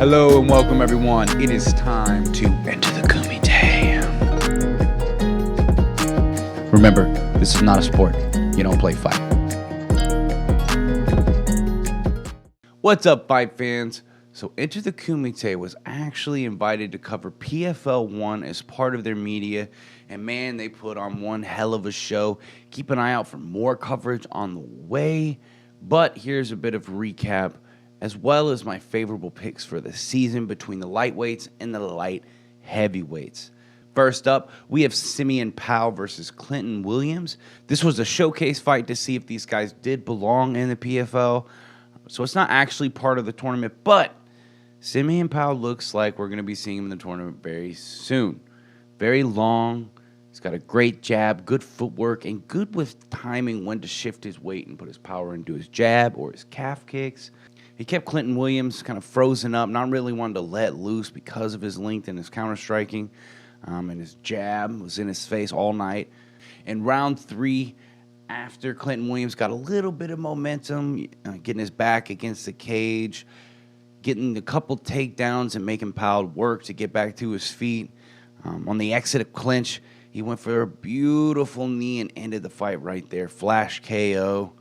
Hello and welcome everyone. It is time to enter the kumite. Remember, this is not a sport. You don't play fight. What's up, fight fans? So Enter the Kumite was actually invited to cover PFL 1 as part of their media, and man, they put on one hell of a show. Keep an eye out for more coverage on the way, but here's a bit of recap, as well as my favorable picks for the season between the lightweights and the light heavyweights. First up, we have Simeon Powell versus Clinton Williams. This was a showcase fight to see if these guys did belong in the PFL. So it's not actually part of the tournament, but Simeon Powell looks like we're going to be seeing him in the tournament very soon. Very long. He's got a great jab, good footwork, and good with timing when to shift his weight and put his power into his jab or his calf kicks. He kept Clinton Williams kind of frozen up, not really wanting to let loose because of his length and his counter-striking. And his jab was in his face all night. In round 3, after Clinton Williams got a little bit of momentum, getting his back against the cage, getting a couple takedowns and making Powell work to get back to his feet. On the exit of clinch, he went for a beautiful knee and ended the fight right there. Flash KO.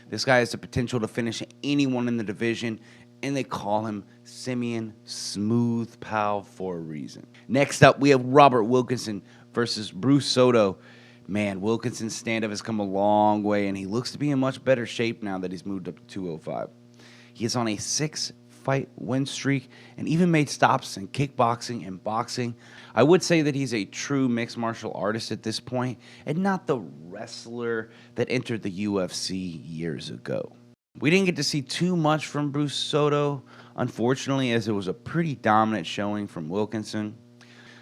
This guy has the potential to finish anyone in the division, and they call him Simeon Smooth Powell for a reason. Next up, we have Robert Wilkinson versus Bruce Soto. Man, Wilkinson's stand-up has come a long way, and he looks to be in much better shape now that he's moved up to 205. He is on a 6-fight win streak and even made stops in kickboxing and boxing. I would say that he's a true mixed martial artist at this point and not the wrestler that entered the UFC years ago. We didn't get to see too much from Bruce Soto, unfortunately, as it was a pretty dominant showing from Wilkinson.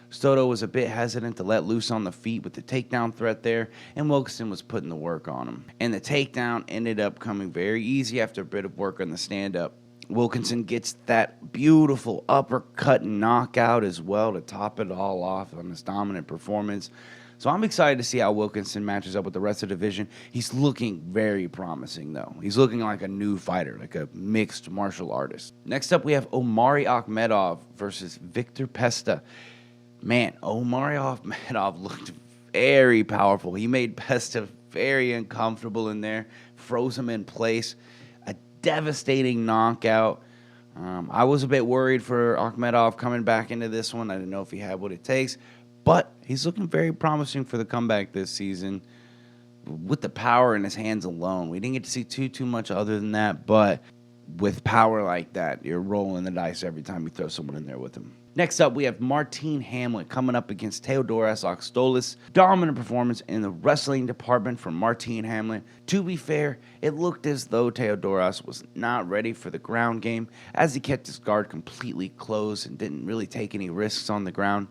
Soto was a bit hesitant to let loose on the feet with the takedown threat there, and Wilkinson was putting the work on him. And the takedown ended up coming very easy after a bit of work on the stand-up. Wilkinson gets that beautiful uppercut and knockout as well to top it all off on his dominant performance. So I'm excited to see how Wilkinson matches up with the rest of the division. He's looking very promising, though. He's looking like a new fighter, like a mixed martial artist. Next up, we have Omar Ahmedov versus Victor Pesta. Man, Omar Ahmedov looked very powerful. He made Pesta very uncomfortable in there, froze him in place. A devastating knockout. I was a bit worried for Ahmedov coming back into this one. I didn't know if he had what it takes, but he's looking very promising for the comeback this season with the power in his hands alone. We didn't get to see too much other than that, but with power like that, you're rolling the dice every time you throw someone in there with him. Next up, we have Martine Hamlin coming up against Teodoros Oxtolis. Dominant performance in the wrestling department from Martine Hamlin. To be fair, it looked as though Teodoros was not ready for the ground game, as he kept his guard completely closed and didn't really take any risks on the ground.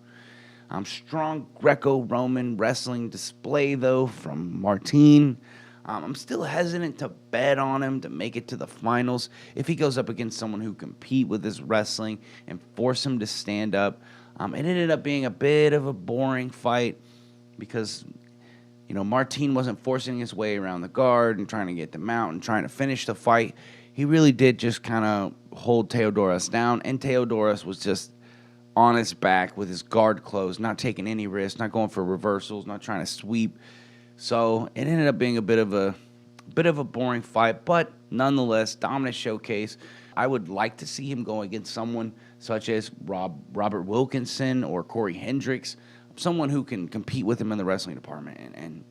Strong Greco-Roman wrestling display, though, from Martine. I'm still hesitant to bet on him to make it to the finals if he goes up against someone who compete with his wrestling and force him to stand up. It ended up being a bit of a boring fight because, Martine wasn't forcing his way around the guard and trying to get them out and trying to finish the fight. He really did just kind of hold Teodoros down, and Teodoros was just on his back with his guard closed, not taking any risks, not going for reversals, not trying to sweep. So it ended up being a bit of a boring fight, but nonetheless, dominant showcase. I would like to see him go against someone such as Robert Wilkinson or Corey Hendricks, someone who can compete with him in the wrestling department and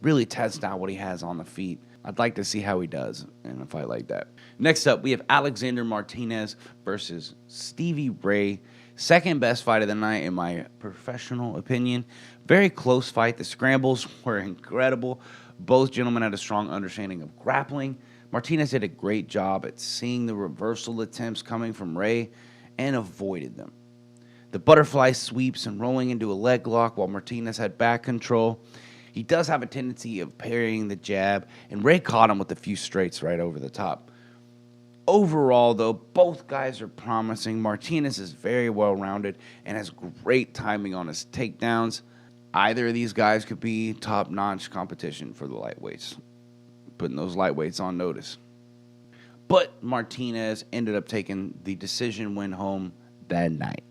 really test out what he has on the feet. I'd like to see how he does in a fight like that. Next up, we have Alexander Martinez versus Stevie Ray. Second best fight of the night, in my professional opinion. Very close fight. The scrambles were incredible. Both gentlemen had a strong understanding of grappling. Martinez did a great job at seeing the reversal attempts coming from Ray and avoided them. The butterfly sweeps and rolling into a leg lock while Martinez had back control. He does have a tendency of parrying the jab, and Ray caught him with a few straights right over the top. Overall, though, both guys are promising. Martinez is very well-rounded and has great timing on his takedowns. Either of these guys could be top-notch competition for the lightweights, putting those lightweights on notice. but Martinez ended up taking the decision win home that night.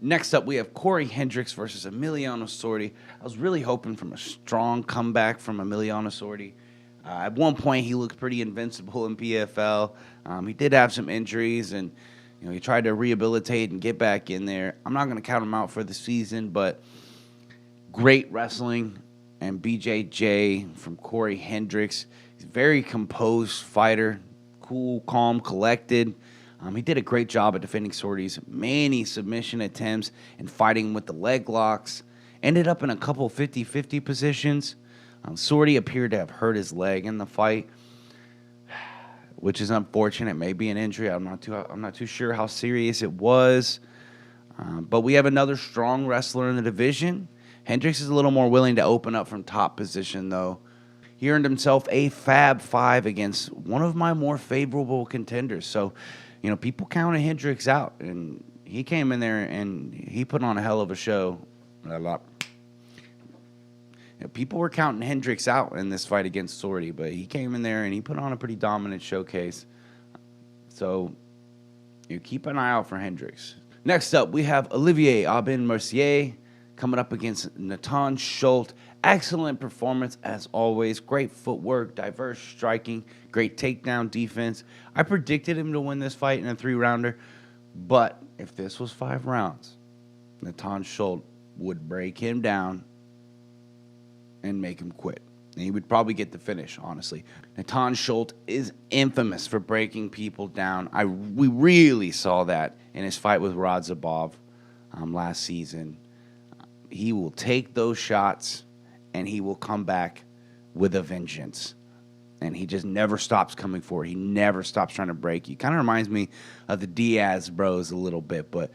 Next up, we have Hendricks versus Emiliano Sorti. I was really hoping for a strong comeback from Emiliano Sorti. At one point, he looked pretty invincible in PFL. He did have some injuries, and he tried to rehabilitate and get back in there. I'm not going to count him out for the season, but great wrestling. And BJJ from Hendricks. He's a very composed fighter, cool, calm, collected. He did a great job at defending Sorti's many submission attempts and fighting with the leg locks. Ended up in a couple 50-50 positions. Sorti appeared to have hurt his leg in the fight, which is unfortunate. Maybe an injury. I'm not too sure how serious it was. But we have another strong wrestler in the division. Hendricks is a little more willing to open up from top position, though. He earned himself a Fab 5 against one of my more favorable contenders. So, people counted Hendricks out, and he came in there and he put on a hell of a show. People were counting Hendricks out in this fight against Sorti, but he came in there and he put on a pretty dominant showcase. So, keep an eye out for Hendricks. Next up, we have Olivier Mercier coming up against Natan Schultz. Excellent performance as always. Great footwork, diverse striking, great takedown defense. I predicted him to win this fight in a 3-rounder, but if this was 5 rounds, Natan Schultz would break him down and make him quit. And he would probably get the finish, honestly. Natan Schultz is infamous for breaking people down. We really saw that in his fight with Rod Zabov last season. He will take those shots, and he will come back with a vengeance. And he just never stops coming forward. He never stops trying to break you. Kind of reminds me of the Diaz bros a little bit, but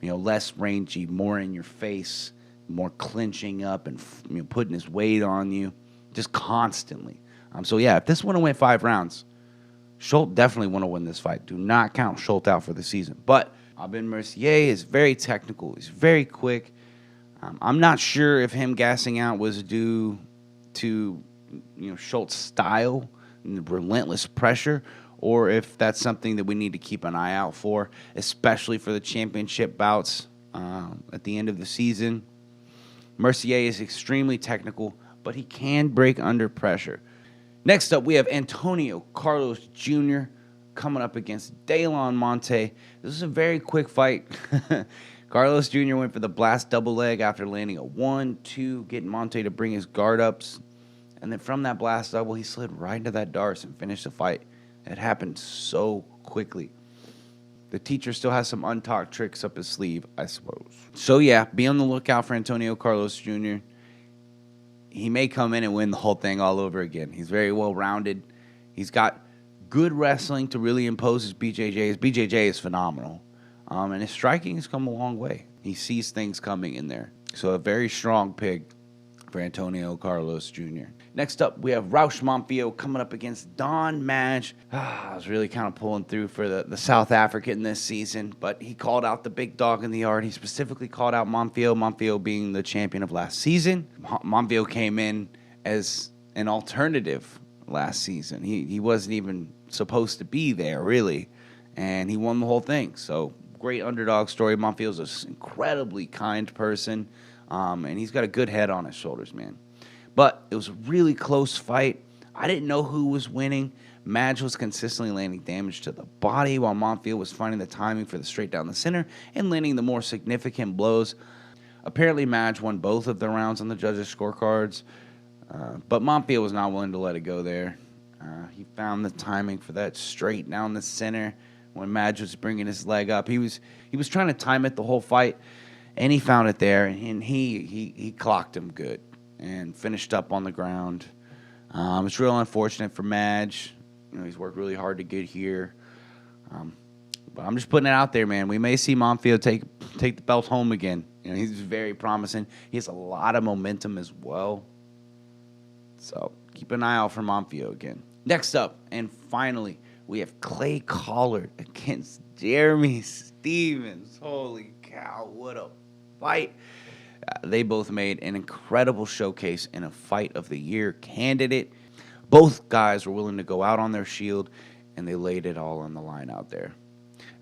less rangy, more in your face, more clinching up and putting his weight on you, just constantly. So yeah, if this one went 5 rounds, Schultz definitely want to win this fight. Do not count Schultz out for the season. But Mercier is very technical. He's very quick. I'm not sure if him gassing out was due to Schultz's style and relentless pressure, or if that's something that we need to keep an eye out for, especially for the championship bouts at the end of the season. Mercier is extremely technical, but he can break under pressure. Next up, we have Antonio Carlos Jr. coming up against Daylon Monte. This is a very quick fight. Carlos Jr. went for the blast double leg after landing a 1-2, getting Monte to bring his guard ups. And then from that blast double, he slid right into that Darce and finished the fight. It happened so quickly. The teacher still has some untaught tricks up his sleeve, I suppose. So yeah, be on the lookout for Antonio Carlos Jr. He may come in and win the whole thing all over again. He's very well-rounded. He's got good wrestling to really impose his BJJ. His BJJ is phenomenal. And his striking has come a long way. He sees things coming in there. So a very strong pick for Antonio Carlos Jr. Next up, we have Raush Momfield coming up against Don Madge. I was really kind of pulling through for the South African this season, but he called out the big dog in the yard. He specifically called out Momfield being the champion of last season. Momfield came in as an alternative last season. He wasn't even supposed to be there, really, and he won the whole thing. So great underdog story. Momfield's an incredibly kind person, and he's got a good head on his shoulders, man. But it was a really close fight. I didn't know who was winning. Madge was consistently landing damage to the body, while Momfield was finding the timing for the straight down the center and landing the more significant blows. Apparently, Madge won both of the rounds on the judges' scorecards, but Momfield was not willing to let it go there. He found the timing for that straight down the center when Madge was bringing his leg up. He was trying to time it the whole fight, and he found it there, and he clocked him good and finished up on the ground. It's real unfortunate for Madge. He's worked really hard to get here. But I'm just putting it out there, man. We may see Momfield take the belt home again. He's very promising. He has a lot of momentum as well. So keep an eye out for Momfield again. Next up, and finally, we have Clay Collard against Jeremy Stevens. Holy cow, what a fight. They both made an incredible showcase in a Fight of the Year candidate. Both guys were willing to go out on their shield and they laid it all on the line out there.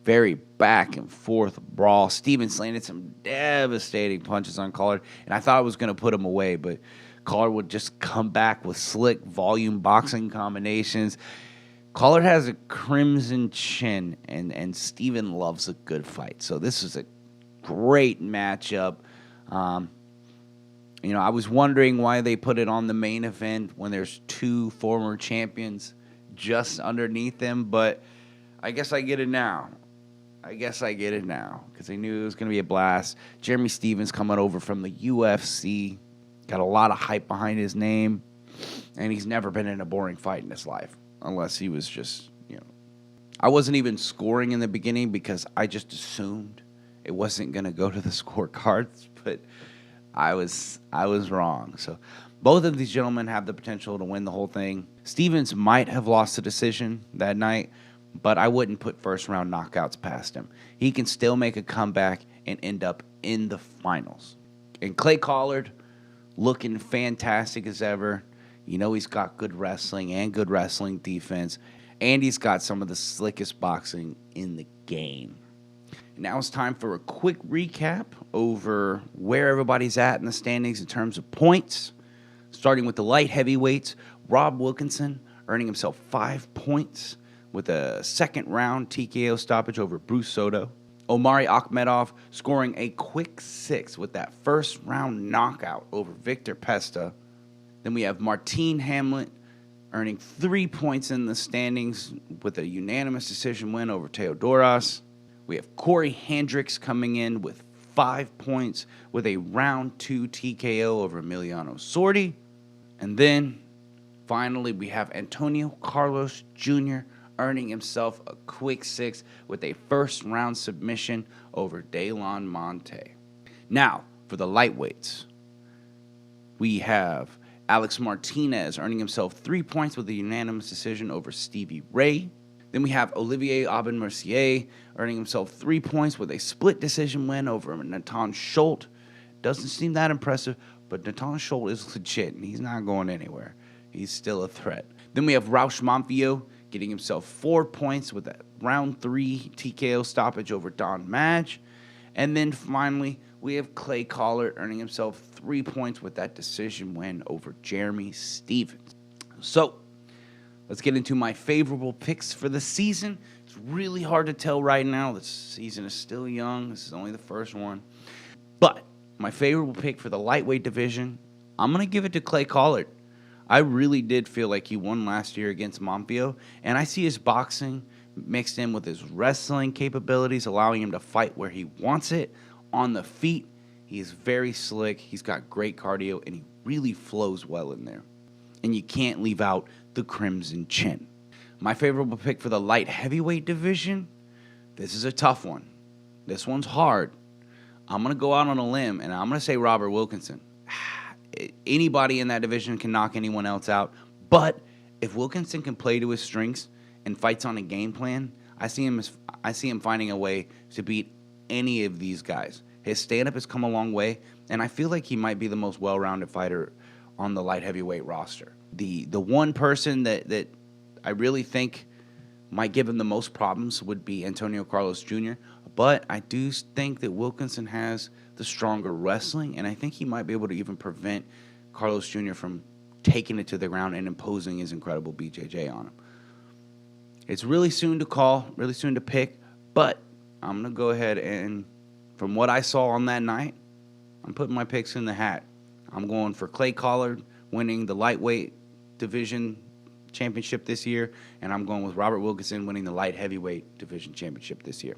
Very back and forth brawl. Stevens landed some devastating punches on Collard, and I thought I was going to put him away, but Collard would just come back with slick volume boxing combinations. Collard has a crimson chin, and Steven loves a good fight. So this is a great matchup. I was wondering why they put it on the main event when there's two former champions just underneath them, but I guess I get it now. Because I knew it was going to be a blast. Jeremy Stephens coming over from the UFC. Got a lot of hype behind his name. And he's never been in a boring fight in his life. Unless he was just, I wasn't even scoring in the beginning because I just assumed it wasn't going to go to the scorecards. But I was wrong. So both of these gentlemen have the potential to win the whole thing. Stephens might have lost the decision that night, but I wouldn't put first-round knockouts past him. He can still make a comeback and end up in the finals. And Clay Collard, looking fantastic as ever. He's got good wrestling and good wrestling defense, and he's got some of the slickest boxing in the game. Now it's time for a quick recap over where everybody's at in the standings in terms of points. Starting with the light heavyweights, Rob Wilkinson earning himself 5 points with a second-round TKO stoppage over Bruce Soto. Omar Ahmedov scoring a quick 6 with that first-round knockout over Victor Pesta. Then we have Martine Hamlin earning 3 points in the standings with a unanimous decision win over Teodoros. We have Corey Hendricks coming in with 5 points with a round 2 TKO over Emiliano Sorti. And then, finally, we have Antonio Carlos Jr. earning himself a quick 6 with a first-round submission over Delon Monte. Now, for the lightweights, we have Alex Martinez earning himself 3 points with a unanimous decision over Stevie Ray. Then we have Olivier Mercier earning himself 3 points with a split decision win over Natan Schultz. Doesn't seem that impressive, but Natan Schultz is legit, and he's not going anywhere. He's still a threat. Then we have Raush Momfield getting himself 4 points with a round 3 TKO stoppage over Don Madge. And then finally, we have Clay Collard earning himself 3 points with that decision win over Jeremy Stephens. So, let's get into my favorable picks for the season. It's really hard to tell right now. The season is still young. This is only the first one. But my favorable pick for the lightweight division, I'm going to give it to Clay Collard. I really did feel like he won last year against Momfield, and I see his boxing mixed in with his wrestling capabilities, allowing him to fight where he wants it. On the feet, he is very slick. He's got great cardio, and he really flows well in there. And you can't leave out the crimson chin. My favorable pick for the light heavyweight division, this is a tough one. This one's hard. I'm going to go out on a limb, and I'm going to say Robert Wilkinson. Anybody in that division can knock anyone else out, but if Wilkinson can play to his strengths and fights on a game plan, I see him finding a way to beat any of these guys. His stand-up has come a long way, and I feel like he might be the most well-rounded fighter on the light heavyweight roster. The one person that I really think might give him the most problems would be Antonio Carlos Jr., but I do think that Wilkinson has the stronger wrestling, and I think he might be able to even prevent Carlos Jr. from taking it to the ground and imposing his incredible BJJ on him. It's really soon to call, really soon to pick, but I'm going to go ahead and, from what I saw on that night, I'm putting my picks in the hat. I'm going for Clay Collard winning the lightweight division championship this year, and I'm going with Robert Wilkinson winning the light heavyweight division championship this year.